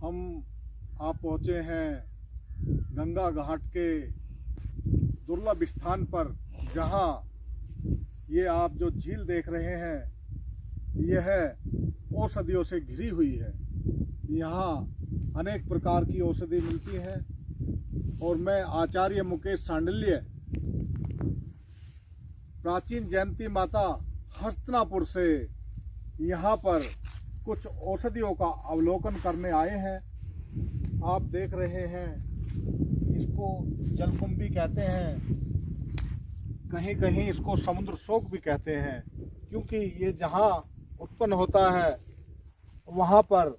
हम आप पहुँचे हैं गंगा घाट के दुर्लभ स्थान पर, जहाँ ये आप जो झील देख रहे हैं यह औषधियों से घिरी हुई है। यहाँ अनेक प्रकार की औषधि मिलती है और मैं आचार्य मुकेश सांडिल्य प्राचीन जयंती माता हस्तिनापुर से यहाँ पर कुछ औषधियों का अवलोकन करने आए हैं। आप देख रहे हैं, इसको जलकुंभी कहते हैं, कहीं कहीं इसको समुद्र शोक भी कहते हैं, क्योंकि ये जहाँ उत्पन्न होता है वहाँ पर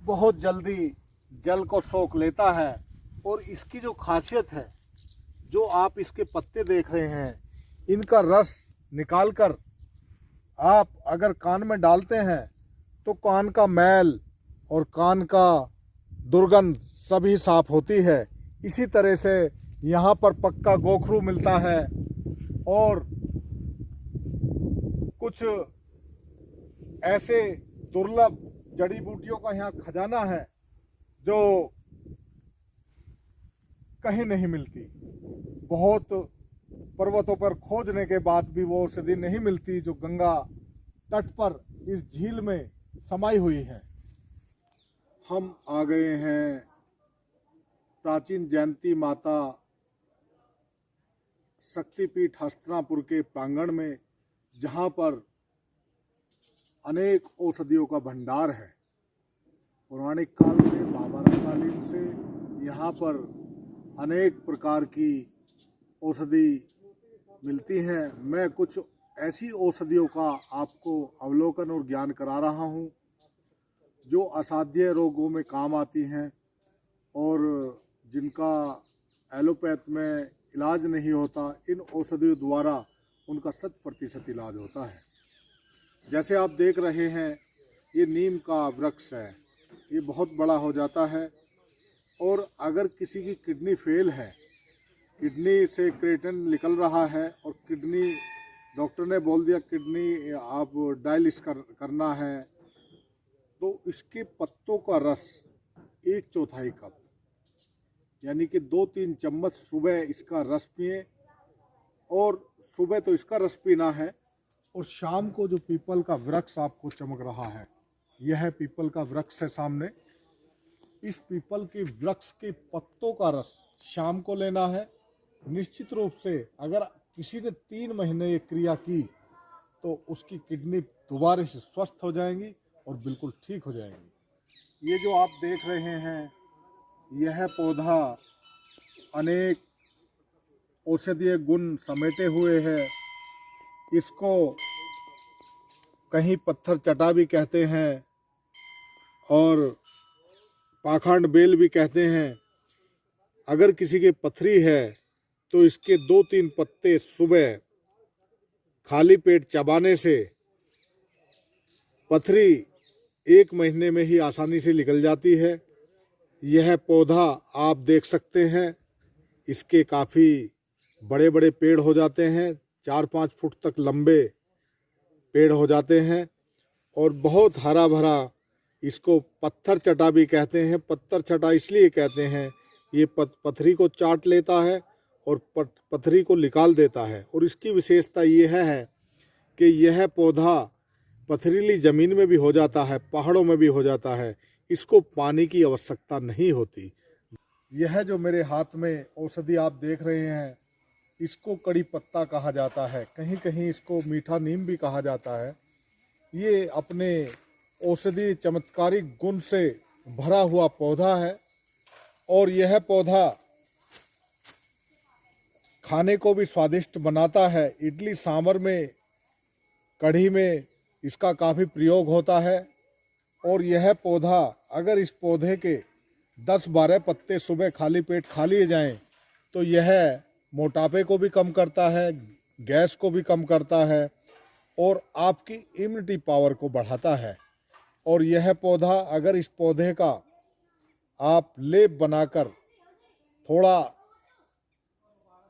बहुत जल्दी जल को सोख लेता है। और इसकी जो खासियत है, जो आप इसके पत्ते देख रहे हैं, इनका रस निकालकर आप अगर कान में डालते हैं तो कान का मैल और कान का दुर्गंध सभी साफ होती है। इसी तरह से यहाँ पर पक्का गोखरू मिलता है और कुछ ऐसे दुर्लभ जड़ी बूटियों का यहाँ खजाना है जो कहीं नहीं मिलती। बहुत पर्वतों पर खोजने के बाद भी वो औषधि नहीं मिलती जो गंगा तट पर इस झील में समाई हुई है। हम आ गए हैं प्राचीन जयंती माता शक्तिपीठ हस्तिनापुर के प्रांगण में, जहाँ पर अनेक औषधियों का भंडार है। पौराणिक काल से, महाभारतकालीन से यहाँ पर अनेक प्रकार की औषधि मिलती हैं। मैं कुछ ऐसी औषधियों का आपको अवलोकन और ज्ञान करा रहा हूँ जो असाध्य रोगों में काम आती हैं और जिनका एलोपैथ में इलाज नहीं होता, इन औषधियों द्वारा उनका 100% इलाज होता है। जैसे आप देख रहे हैं, ये नीम का वृक्ष है, ये बहुत बड़ा हो जाता है और अगर किसी की किडनी फेल है, किडनी से क्रिएटिन निकल रहा है और किडनी डॉक्टर ने बोल दिया किडनी आप डायलिसिस करना है, तो इसके पत्तों का रस 1/4 कप यानी कि 2-3 चम्मच सुबह इसका रस पिए। और सुबह तो इसका रस पीना है और शाम को जो पीपल का वृक्ष आपको चमक रहा है, यह पीपल का वृक्ष है सामने, इस पीपल के वृक्ष के पत्तों का रस शाम को लेना है। निश्चित रूप से अगर किसी ने 3 महीने ये क्रिया की तो उसकी किडनी दोबारा से स्वस्थ हो जाएंगी और बिल्कुल ठीक हो जाएंगी। ये जो आप देख रहे हैं, यह पौधा अनेक औषधीय गुण समेटे हुए है। इसको कहीं पत्थर चटा भी कहते हैं और पाखंड बेल भी कहते हैं। अगर किसी के पथरी है तो इसके 2-3 पत्ते सुबह खाली पेट चबाने से पथरी 1 महीने में ही आसानी से निकल जाती है। यह पौधा आप देख सकते हैं, इसके काफ़ी बड़े बड़े पेड़ हो जाते हैं, 4-5 फुट तक लंबे पेड़ हो जाते हैं और बहुत हरा भरा। इसको पत्थर चटा भी कहते हैं। पत्थर चटा इसलिए कहते हैं, ये पथरी को चाट लेता है और पथरी को निकाल देता है। और इसकी विशेषता ये है कि यह पौधा पथरीली ज़मीन में भी हो जाता है, पहाड़ों में भी हो जाता है। इसको पानी की आवश्यकता नहीं होती। यह जो मेरे हाथ में औषधि आप देख रहे हैं, इसको कड़ी पत्ता कहा जाता है, कहीं कहीं इसको मीठा नीम भी कहा जाता है। ये अपने औषधि चमत्कारिक गुण से भरा हुआ पौधा है और यह पौधा खाने को भी स्वादिष्ट बनाता है। इडली सांभर में, कढ़ी में इसका काफ़ी प्रयोग होता है। और यह पौधा, अगर इस पौधे के 10-12 पत्ते सुबह खाली पेट खा लिए जाएं तो यह मोटापे को भी कम करता है, गैस को भी कम करता है और आपकी इम्यूनिटी पावर को बढ़ाता है। और यह पौधा, अगर इस पौधे का आप लेप बनाकर थोड़ा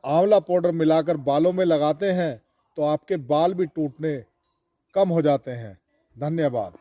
आंवला पाउडर मिलाकर बालों में लगाते हैं तो आपके बाल भी टूटने कम हो जाते हैं। धन्यवाद।